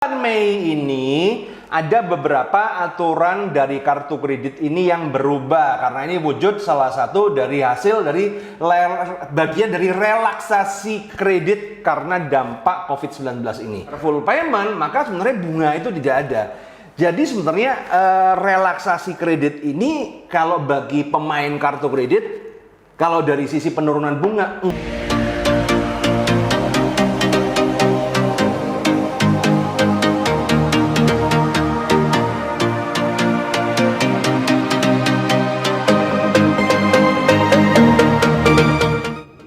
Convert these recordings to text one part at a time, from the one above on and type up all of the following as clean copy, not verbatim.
Mei ini ada beberapa aturan dari kartu kredit ini yang berubah karena ini wujud salah satu dari hasil dari bagian dari relaksasi kredit karena dampak COVID-19 ini. Full payment, maka sebenarnya bunga itu tidak ada. Jadi sebenarnya relaksasi kredit ini kalau bagi pemain kartu kredit, kalau dari sisi penurunan bunga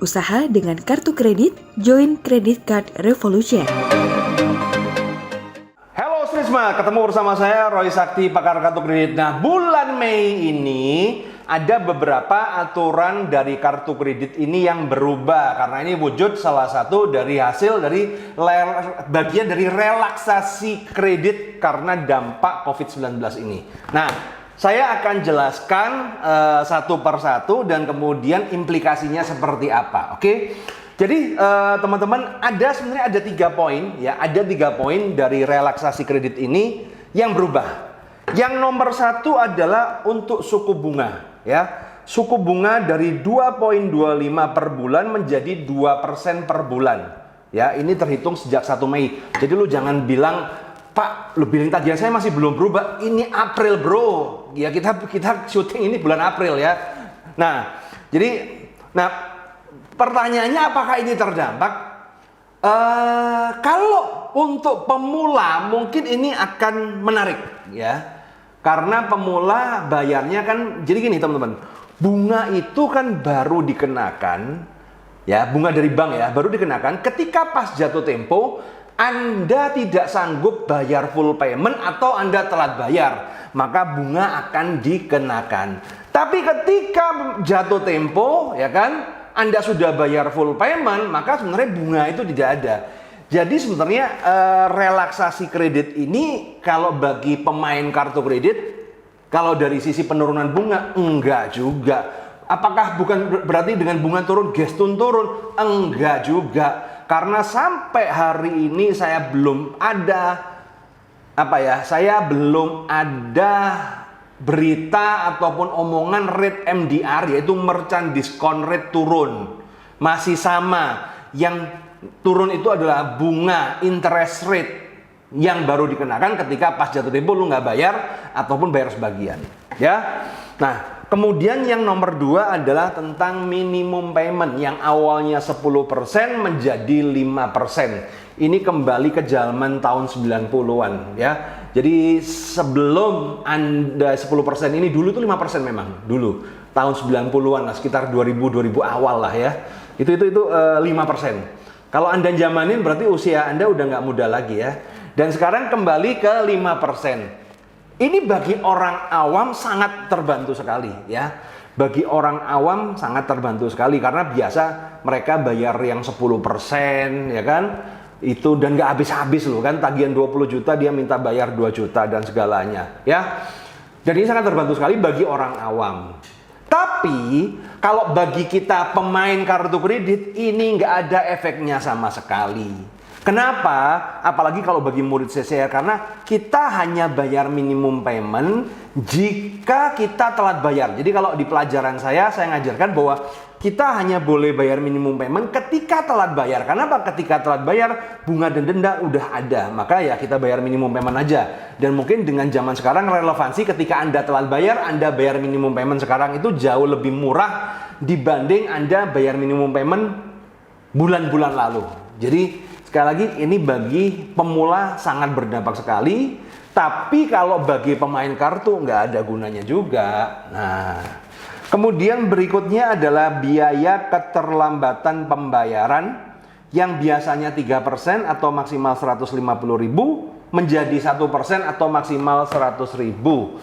Usaha dengan kartu kredit, join Credit Card Revolution. Halo Srisma, ketemu bersama saya Roy Sakti, pakar kartu kredit. Nah, bulan Mei ini ada beberapa aturan dari kartu kredit ini yang berubah karena ini wujud salah satu dari hasil dari bagian dari relaksasi kredit karena dampak COVID-19 ini. Nah, saya akan jelaskan satu persatu dan kemudian implikasinya seperti apa, oke? Jadi teman-teman, sebenarnya ada 3 poin ya, ada 3 poin dari relaksasi kredit ini yang berubah. Yang nomor 1 adalah untuk suku bunga ya. Suku bunga dari 2,25 per bulan menjadi 2% per bulan. Ya, ini terhitung sejak 1 Mei. Jadi lu jangan bilang, "Pak, lu bilang tagihan saya masih belum berubah." Ini April, Bro. Ya, kita syuting ini bulan April ya. Nah, pertanyaannya apakah ini terdampak? Kalau untuk pemula mungkin ini akan menarik ya. Karena pemula bayarnya kan, jadi gini teman-teman, bunga itu kan baru dikenakan ya, bunga dari bank ya, baru dikenakan ketika pas jatuh tempo Anda tidak sanggup bayar full payment atau Anda telat bayar, maka bunga akan dikenakan. Tapi ketika jatuh tempo ya kan, Anda sudah bayar full payment, maka sebenarnya bunga itu tidak ada. Jadi sebenarnya relaksasi kredit ini kalau bagi pemain kartu kredit, kalau dari sisi penurunan bunga, enggak juga. Apakah bukan berarti dengan bunga turun, gestun turun? Enggak juga. Karena sampai hari ini saya belum ada berita ataupun omongan rate MDR, yaitu merchant discount rate turun. Masih sama. Yang turun itu adalah bunga interest rate yang baru dikenakan ketika pas jatuh tempo lu nggak bayar ataupun bayar sebagian ya. Nah, kemudian yang nomor 2 adalah tentang minimum payment yang awalnya 10% menjadi 5%. Ini kembali ke zaman tahun 90-an ya. Jadi sebelum Anda 10% ini dulu tuh 5% memang. Dulu tahun 90-an lah, sekitar 2000 awal lah ya. Itu 5%. Kalau Anda jamanin berarti usia Anda udah nggak muda lagi ya. Dan sekarang kembali ke 5%. Ini bagi orang awam sangat terbantu sekali ya. Bagi orang awam sangat terbantu sekali karena biasa mereka bayar yang 10% ya kan. Itu dan nggak habis-habis loh kan, tagihan 20 juta dia minta bayar 2 juta dan segalanya ya. Jadi ini sangat terbantu sekali bagi orang awam. Tapi kalau bagi kita pemain kartu kredit ini nggak ada efeknya sama sekali. Kenapa? Apalagi kalau bagi murid CCR, karena kita hanya bayar minimum payment jika kita telat bayar. Jadi kalau di pelajaran saya ngajarkan bahwa kita hanya boleh bayar minimum payment ketika telat bayar. Kenapa? Ketika telat bayar bunga dan denda udah ada, maka ya kita bayar minimum payment aja. Dan mungkin dengan zaman sekarang relevansi ketika Anda telat bayar, Anda bayar minimum payment sekarang itu jauh lebih murah dibanding Anda bayar minimum payment bulan-bulan lalu. Jadi sekali lagi ini bagi pemula sangat berdampak sekali, tapi kalau bagi pemain kartu nggak ada gunanya juga. Nah, kemudian berikutnya adalah biaya keterlambatan pembayaran yang biasanya 3% atau maksimal 150.000 menjadi 1% atau maksimal 100.000.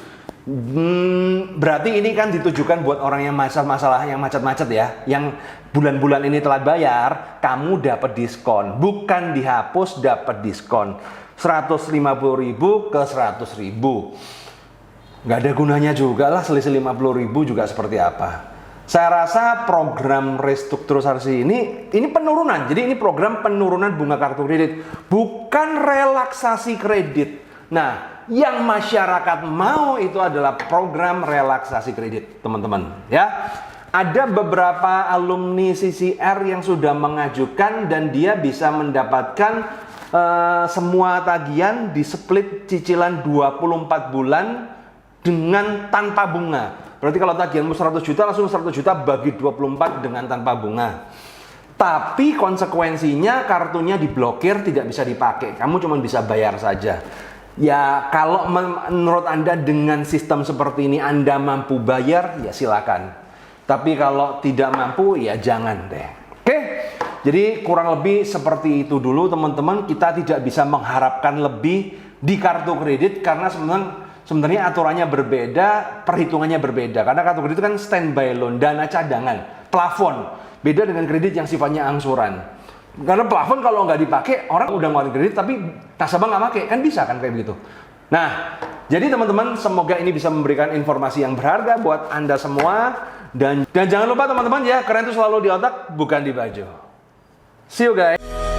Berarti ini kan ditujukan buat orang yang masalah yang macet-macet ya, yang bulan-bulan ini telat bayar, kamu dapat diskon, bukan dihapus, dapat diskon 150.000 ke 100.000. Nggak ada gunanya juga lah, selisih 50.000 juga seperti apa. Saya rasa program restrukturisasi ini penurunan. Jadi ini program penurunan bunga kartu kredit, bukan relaksasi kredit. Nah, yang masyarakat mau itu adalah program relaksasi kredit, teman-teman. Ya, ada beberapa alumni CCR yang sudah mengajukan dan dia bisa mendapatkan semua tagihan di split cicilan 24 bulan dengan tanpa bunga. Berarti kalau tagihanmu 100 juta, langsung 100 juta bagi 24 dengan tanpa bunga. Tapi konsekuensinya kartunya diblokir, tidak bisa dipakai. Kamu cuma bisa bayar saja. Ya, kalau menurut Anda dengan sistem seperti ini Anda mampu bayar, ya silakan. Tapi kalau tidak mampu, ya jangan deh. Oke? Jadi kurang lebih seperti itu dulu teman-teman. Kita tidak bisa mengharapkan lebih di kartu kredit karena sebenarnya aturannya berbeda, perhitungannya berbeda. Karena kartu kredit itu kan standby loan, dana cadangan, plafon. Beda dengan kredit yang sifatnya angsuran. Karena plafon kalau nggak dipakai, orang udah ngeluarin kredit tapi nasabah nggak pakai, kan bisa kan kayak begitu. Nah, jadi teman-teman semoga ini bisa memberikan informasi yang berharga buat Anda semua. Dan jangan lupa teman-teman ya, keren itu selalu di otak, bukan di baju. See you guys.